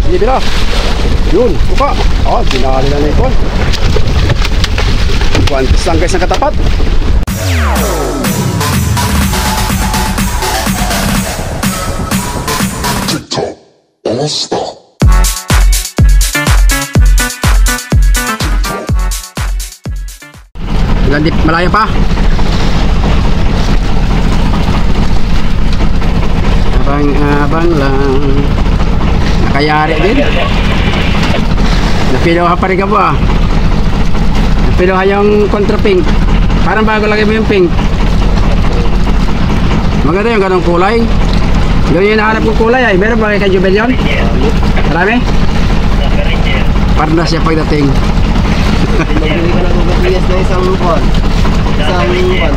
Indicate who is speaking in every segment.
Speaker 1: Sige bila. Yun, buka. Oh, binali na ito. Guantes lang guys na katapat.
Speaker 2: TikTok All Star.
Speaker 1: Malaya pa. Abang lang. Nakayari din. Napilaw ka pa rin ka po ah. Napilaw ka yung contra pink. Parang bago lagay mo yung pink. Maganda yung ganong kulay. Ganyan yung nahanap kong kulay ay. Meron ba kay Jubel yun? Marami? Parnas siya pagdating.
Speaker 3: Magbili ka ng magpapiyas na isang lupon. Isang lupon.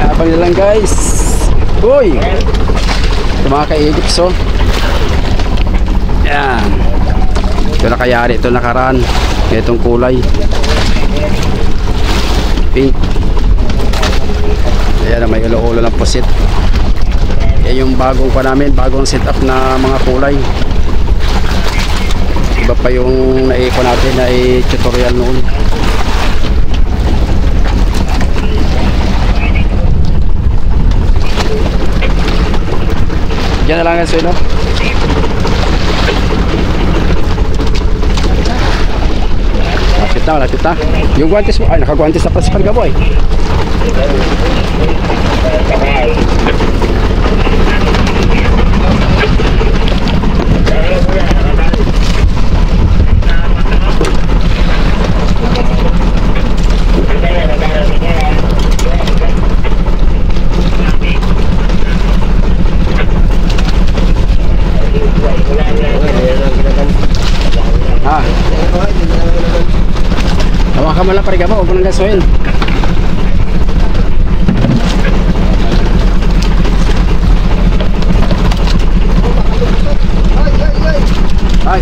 Speaker 1: Abang na lang guys. Uy! Ito mga ka-Egypt so. Yan. Ito nakayari. Ito nakaraan. Itong kulay pink. Ayan, may ulo-ulo ng pusit. Yan yung bagong pa namin, bagong setup na mga kulay. Iba pa yung naiko natin na tutorial noon. Diyan na lang guys, no? Lapit na. Yung guantes mo, ay nakaguantes na principal ka boy. Hawakan mo lang pare ka mo, huwag mo nang gasoin. Ay.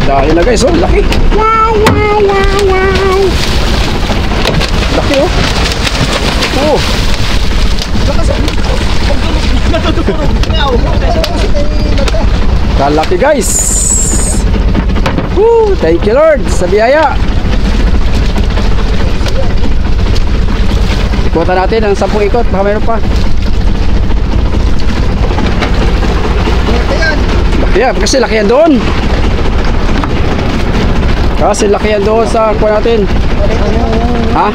Speaker 1: Dahil na guys, oh, laki. Wow. Laki oh. Oh. Kalaki guys. Woo, thank you Lord sa biyaya. Ikutan natin ang 10 ikot, baka mayroon pa. Laki yan, kasi laki yan doon. Kasi laki yan doon sa kuha natin. Ha?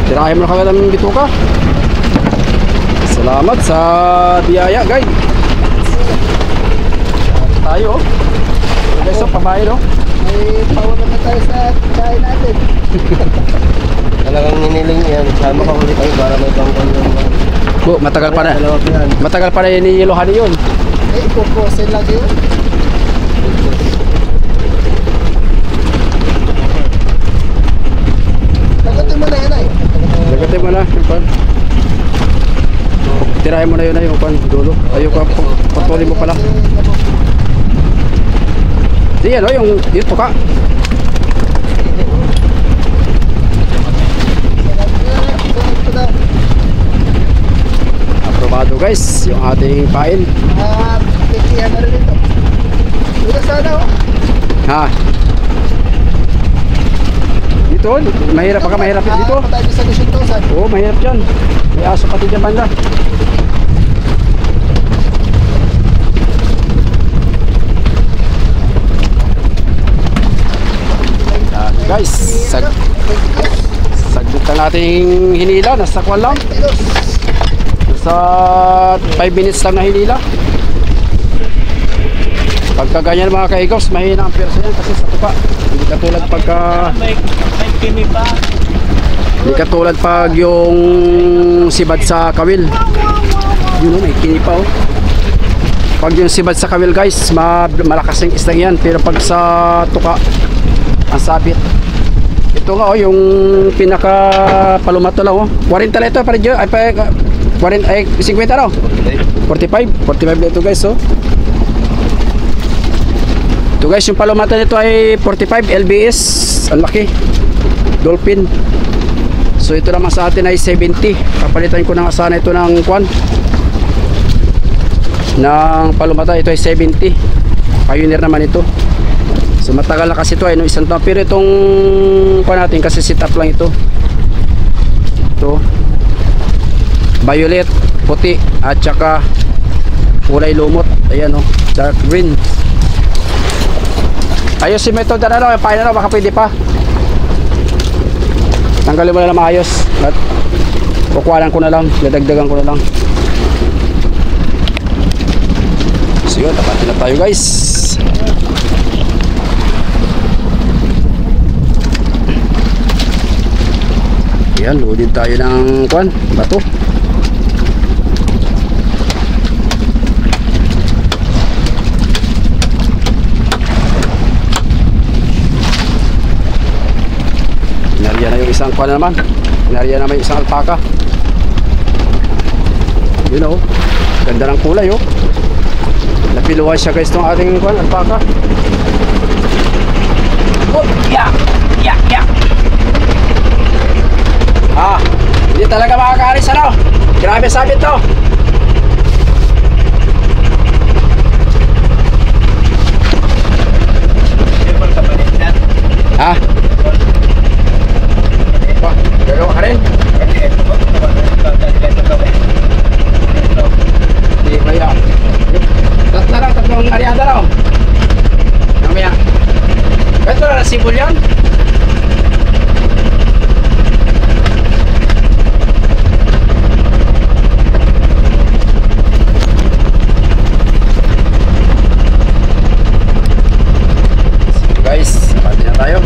Speaker 1: Tirahin mo na kagad ang bituka. Salamat sa biyaya guys. Tayo oh. Guys oh, pabahay no.
Speaker 3: May pawala na tayo sa kain natin. Talagang niniling yan. Sama ka ulit tayo para may bangkon yung
Speaker 1: matagal pa na. Matagal pa na iniilohan yun.
Speaker 3: Eh, pupusin lagi yun. Lagatin mo na yan ay.
Speaker 1: Lagatin mo na. Tirahin mo na yun ay yung dulo. Ayaw ka, patuloy mo pala. Di yan o, yung tuka. Aprobado guys, yung ating pain.
Speaker 3: Tikihan na rin ito. Ito sana o.
Speaker 1: Ha? Dito, mahirap pa ka, mahirap dito.
Speaker 3: Patay sa 10,000.
Speaker 1: Oo, mahirap dyan. May aso pati dyan banda. Guys, saglit ang ating hinila. Nasa kwan lang. Nasa 5 minutes lang na hinila. Pagka ganyan mga ka-eagles, mahina ang persa yan kasi sa tuka. Hindi katulad pagka...
Speaker 3: May kimi pa.
Speaker 1: Hindi katulad pag yung sibad sa kawil. Yun o, may kini pa o. Pag yung sibad sa kawil guys, malakas yung islang yan. Pero pag sa tuka, ang sabit. Ito nga o, yung pinaka palumato lang o. 40 na ito, pare Joe. Ay, 50 no? 45 na ito guys o. Ito guys, yung palumato nito ay 45 LBS. Ang laki. Dolphin. So ito naman sa atin ay 70. Kapalitan ko na sana ito ng kwan. Ng palumata, ito ay 70. Pioneer naman ito. So matagal na kasi ito ay no, isang taon. Pero itong kwan natin kasi sit up lang ito. Ito. Violet, puti at saka kulay lumot. Ayan o, dark green. Ayos si Meto dyan ano, paano na baka pwede pa. Tanggalin mo na lang maayos at kukuhanan ko na lang, dadagdagan ko na lang. So yun, tapatin na tayo guys. Yan, loadin tayo ng kwan, bato. Nariyan na yung isang kwan naman. Nariyan naman yung isang alpaka. Yun o, ganda ng kulay o. Napiluhan siya guys itong ating kwan, alpaka. Oh, yeah! Yeah, yeah! Ah, hindi talaga makakaalis ano. Grabe sabit to. Ha? Wah, gagawa ka rin? Hindi ba yan? Tatlong ariada raw. Namaya. Ito na sibol yan? Guys, pati na tayo.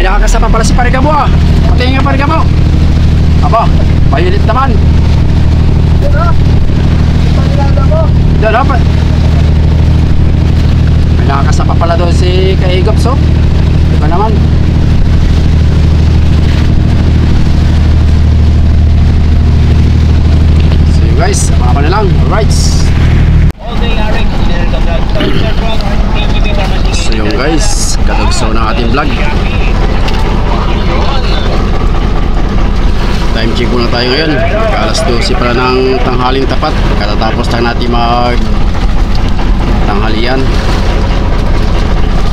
Speaker 1: Nakakasama pala si Parigamo ah. Pati nga Parigamo. Aba, violet naman. Diyan ha. Panilada mo. Diyan ha. May nakakasama pala doon si Kaigops oh. Diba naman. So you guys, samahan na lang. Alright. So yung guys, kadagsaw ng ating vlog. Time check muna tayo ngayon. Alas 12 pala ng tanghaling tapat. Katatapos lang natin mag tanghalian.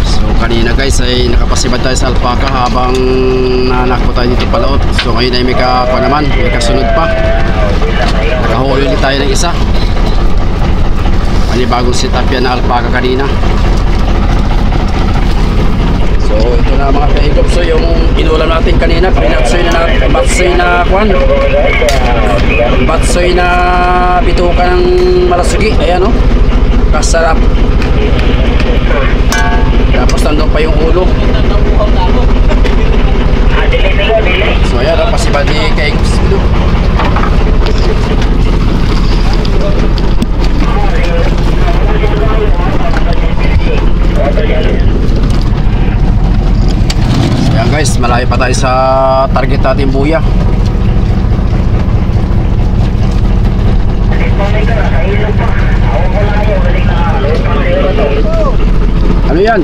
Speaker 1: So kanina guys ay nakapasibad tayo sa alpaka habang nanakbo tayo dito palaot. So ngayon ay may kakuha naman, may kasunod pa. Nakahuli ulit tayo ng isa. Panibagong setup yan na alpaka kanina. So ito na mga kahigop. So yung inulam natin kanina, pinatsoy na batsoy na kwan, batsoy na bituka ng malasugi. Ayan o, kasarap. Tapos nandun pa yung ulo. So ayan, pasibad ni Kaigos. So ayan guys, malayo pa tayo sa target natin buya. Ano yan?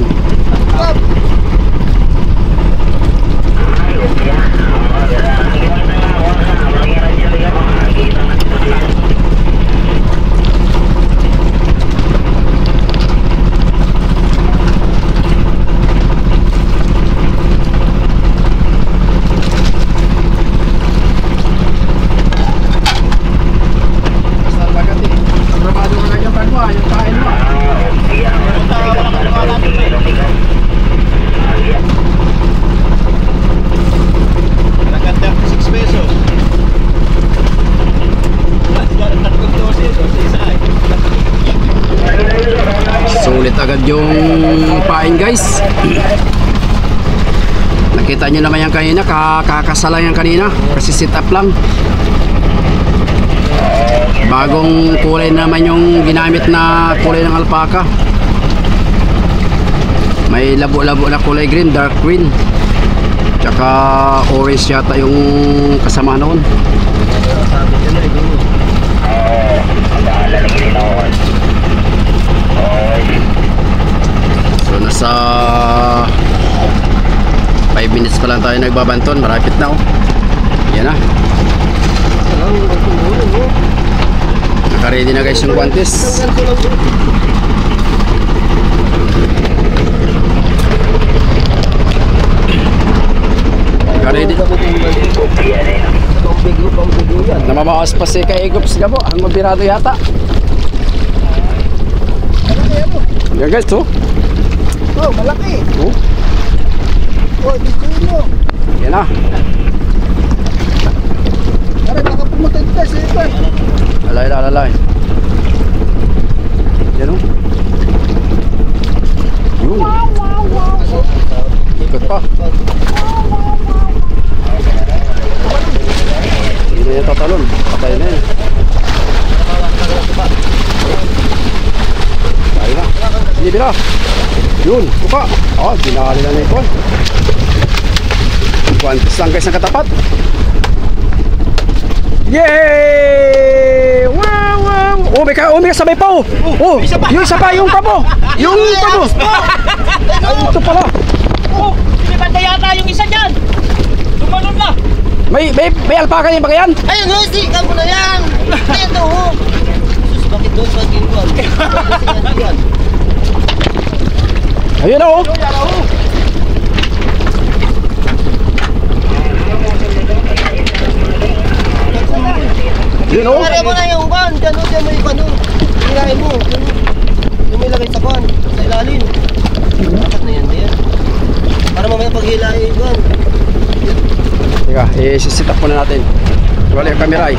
Speaker 1: Sulit agad yung pain guys. Nakita nyo naman yan kanina, kakasala yan kanina kasi sit up lang. Bagong kulay naman yung ginamit na kulay ng alpaca. May labo-labo na kulay green, dark green, tsaka orange yata yung kasama noon. So nasa 5 minutes pa lang tayo nagbabanton. Marapit na oh. Yan na. Naka-ready na guys yung guantes. Naka-ready. Namamaos pa si Kaigups gabo. Ang mabirado yata. Yan guys to.
Speaker 3: Oh, malaki.
Speaker 1: Oh.
Speaker 3: Oh, dito yun mo.
Speaker 1: Yan na.
Speaker 3: Tara, baka pumunta dito sa iba.
Speaker 1: Alay. Yan o. Yun. Ikot pa. Hindi na yan tatalon. Patay na yan. Tayo na. Hindi bila. Yun. Buka. Oh, dinakali na na ito. Kuantis lang guys ang katapat. Yay! Wow! Oh, may kasabay pa oh. Oh, yung isa pa yung pabo. Yung pabo. Ito pala.
Speaker 4: Oh, pinipanda yata yung isa dyan. Tumalon na.
Speaker 1: May alpaca yung ba yan?
Speaker 3: Ayun, no, sikan mo na yan. Ito, oh. Sus, bakit doon sa ginwan?
Speaker 1: Ayun na oh. Yun oh.
Speaker 3: Kaya mo na yung van. Gano'n siya may pano. Hirahin mo. Yung may lagay sa van. Sa ilalim. Dapat na yan. Para mamaya paghilahin yung van.
Speaker 1: Teka, sit up muna natin. Wala yung camera eh.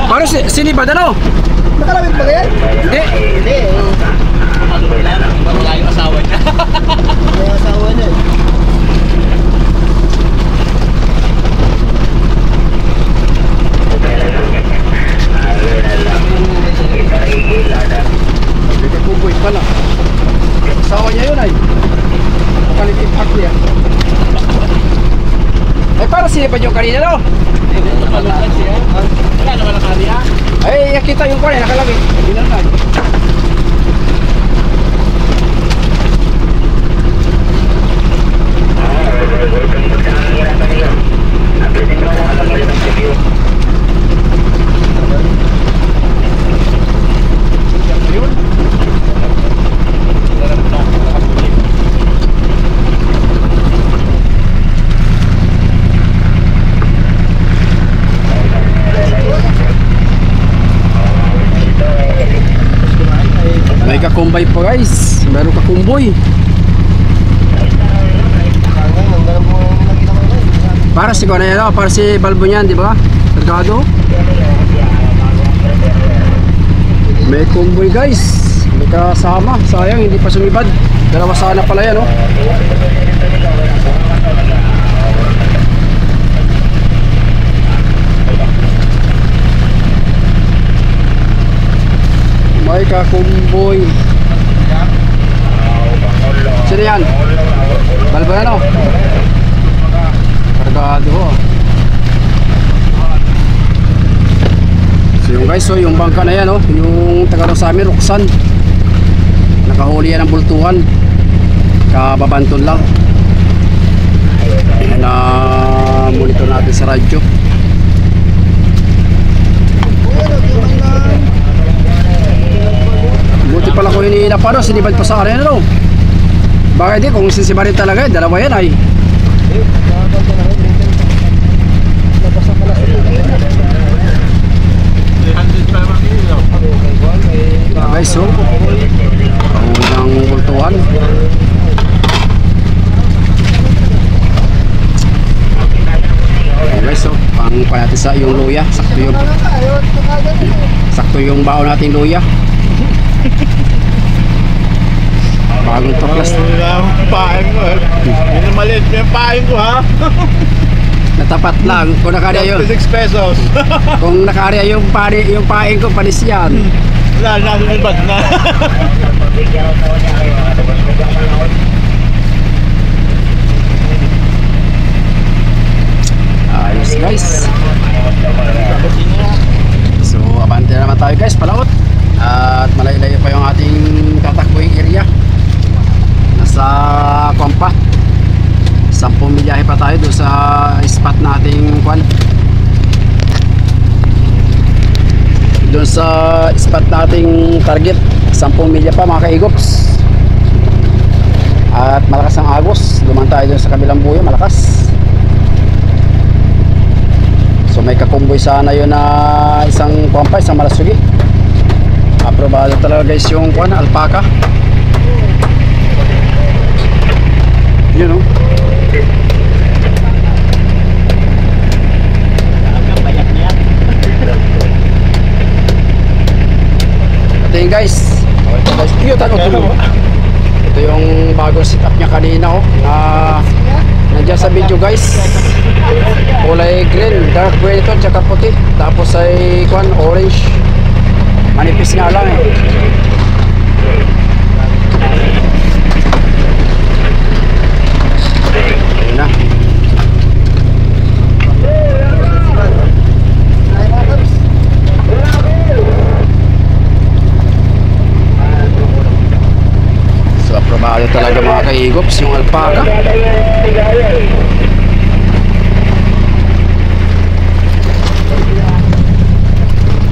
Speaker 1: Paano sinibad ano?
Speaker 3: Nakalawit ba yan?
Speaker 1: Hindi.
Speaker 3: Hindi.
Speaker 4: Wala yung asawa niya.
Speaker 3: May asawa niya.
Speaker 1: May kuboy pala. Asawa niya yun ay. Kapalit impact niya. Ay para sinipad yung kanina no?
Speaker 4: Wala naman ang kanya.
Speaker 1: Ay kita yung kanina nakalagay. Hindi na na. May kakumbay pa guys. Meron kakumboy. Para si Cornelo, para si Balbo niyan, di ba? Delgado. May kumboy guys. Hindi kasama. Sayang, hindi pa sumibad. Dalawa sana pala yan, oh. May kakumboy. Sino yan? Balbano. Kargado, oh. So yung guys, so yung bangka na yan, oh, yung taga sa amin, Roxanne, nakahuli yan ng bultuhan, kababantol lang. Na monitor natin sa radyo. Buti pala ko hinihila pa, no? Sinibad pa sa arena, no? Bakit di, kung sisibarin talaga, dalawa yan ay. Guys, so ang bultuhan. Guys, so ang natin sa yung luya, sakto yung baon natin luya. Bagong tuklas.
Speaker 5: Paing mo. Yun ang maliit yung paing ko, ha?
Speaker 1: Natapat lang kung nakarya yun.
Speaker 5: 56 pesos.
Speaker 1: Kung nakarya yung paing ko, panis yan.
Speaker 5: Wala, nasunod na.
Speaker 1: Ayos guys. So abante naman tayo guys, palaot. At malayo-layo pa yung ating tatakbuing area. Nasa Kompa. 10 milyahe pa tayo doon sa spot nating kwan. Doon sa spot nating target, 10 milya pa mga kaigops. At malakas ang agos. Duman tayo doon sa kabilang buya, malakas. So may kakumboy sana yun na isang Kompa, isang Malasugi. Aprobado talaga guys yung kwan, alpaca. Yun, oh. Ito yung guys. Ito yung bagong setup niya kanina, oh, na nandiyan sa video guys. Kulay green, dark gray ito, tsaka puti. Tapos ay kwan, orange. Manipis nga lang, eh. Ayun na. So aprobado talaga mga kaigops yung alpaca.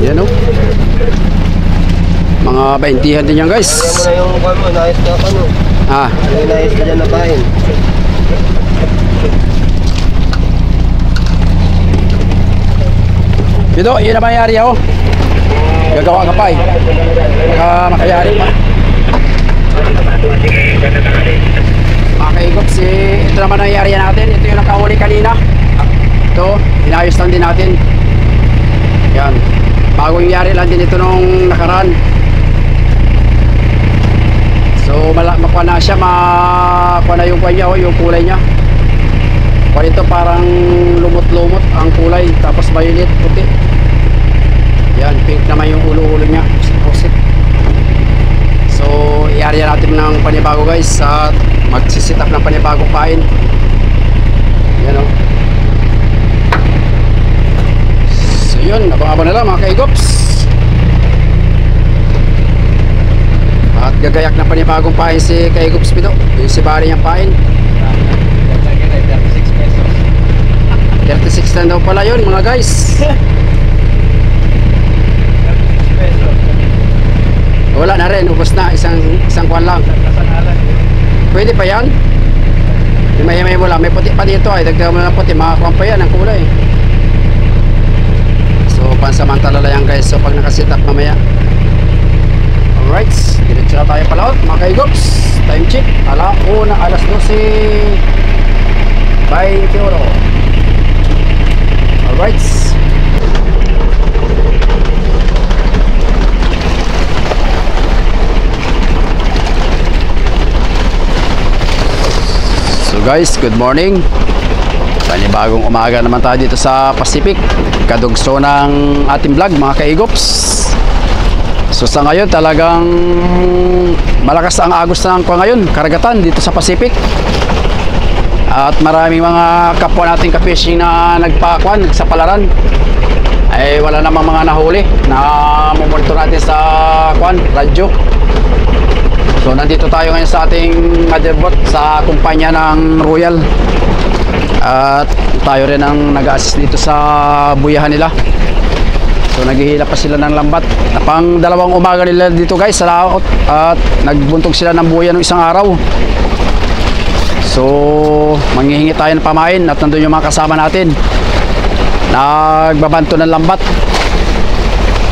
Speaker 1: Yan, oh. Mga 20-han din yan guys.
Speaker 3: Ano na yung kwan mo, naayos na ano?
Speaker 1: Ah,
Speaker 3: Ano yung naayos na dyan na pain?
Speaker 1: dito, yun na mangyari ako. Gagawa ka pa, eh. Baka makayari pa. Mga kaigops, ito naman nangyari natin. Ito yung nakahuli kanina. Ito, inayos lang din natin. Yan. Bagong nangyari lang din ito nung nakaraan. So makuha na siya, makuha na yung kanya, oh, yung kulay niya. Kuha ito parang lumot-lumot ang kulay, tapos violet, puti. Yan, pink naman yung ulo-ulo niya. Pusit. So i-area natin ng panibago guys, at magsisit up ng panibagong pain. Yan, oh. So yun, abang-abang na lang mga kaigops. At gagayak na panibagong pain si Kaigops Pito. Yung si Bari niyang pain.
Speaker 5: 36 pesos.
Speaker 1: 36 na daw pala yun mga guys. Wala na rin, ubos na. Isang kwan lang. Pwede pa yan? Himay-himay mo lang. May puti pa dito ay. Dagdagan mo na puti. Makakuha pa yan ang kulay. So pansamantala lang yan guys. So pag nakasit up mamaya. Alright, diretso na tayo palaot mga kaigops. Time check, alas 12:21. Alright. Guys, good morning. Panibagong umaga naman tayo dito sa Pacific. Kadugso ng ating vlog mga kaigops. So sa ngayon talagang malakas ang agos ng ngayon, karagatan dito sa Pacific. At maraming mga kapwa nating ka-fishing na nagpakuan sa palaran. Ay wala namang mga nahuli na mumonitor natin sa radyo. So nandito tayo ngayon sa ating motherboard sa kumpanya ng Royal. At tayo rin ang nag-assist dito sa buyahan nila. So naghihila pa sila ng lambat. Pang dalawang umaga nila dito guys sa laot. At nagbuntog sila ng buya ng isang araw. So manghihingi tayo ng pamain at nandun yung mga kasama natin. Nagbabanto ng lambat.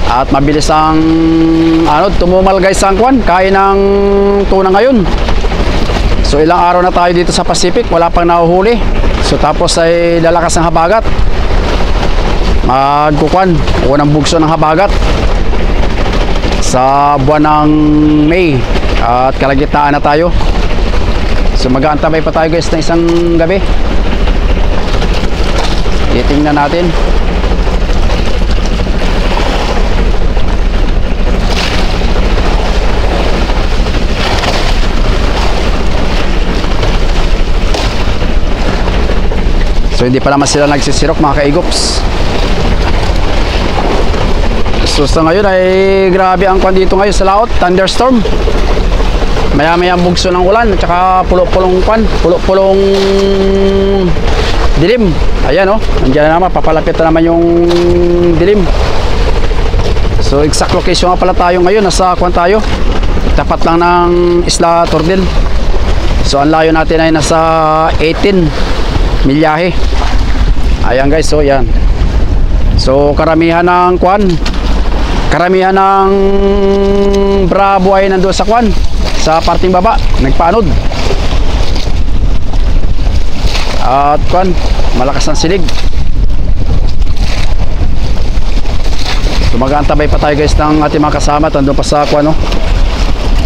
Speaker 1: At mabilis ang tumumal guys ang kwan, kain ng tuna ngayon. So ilang araw na tayo dito sa Pacific, wala pang nahuhuli. So tapos ay lalakas ng habagat. Magkukwan, unang bugso ng habagat sa buwan ng May. At kalagitnaan na tayo. So mag-aantabay pa tayo guys na isang gabi. Titingnan natin. So hindi pa naman sila nagsisirok mga kaigops. So sa ngayon ay grabe ang kwan dito ngayon sa laot, thunderstorm. Maya-maya bugso ng ulan at saka pulo-pulong kwan, pulo-pulong dilim. Ayan nandiyan na naman, papalapit na naman yung dilim. So exact location nga pala tayo ngayon, nasa kwan tayo. Tapat lang ng Isla Tordel. So ang layo natin ay nasa 18 milyahe. Ayan guys, so yan. So karamihan ng kwan, karamihan ng Bravo ay nandoon sa kwan, sa parting baba, nagpaanod. At kwan, malakas ang silig. So mag-aantabay pa tayo guys ng ating mga kasama. Nandoon pa sa kwan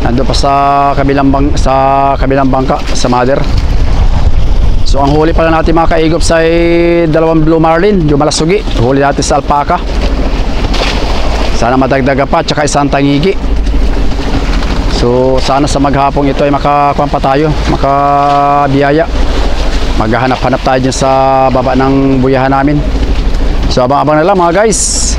Speaker 1: nandoon pa sa kabilang bangka, sa mother. So ang huli pala natin mga kaigops ay dalawang blue marlin, yung malasugi. Huli natin sa alpaca. Sana madagdaga pa, tsaka isang tangigi. So sana sa maghapong ito ay makakuha pa tayo, makabiyaya. Maghahanap-hanap tayo dyan sa baba ng buyahan namin. So abang-abang na lang mga guys.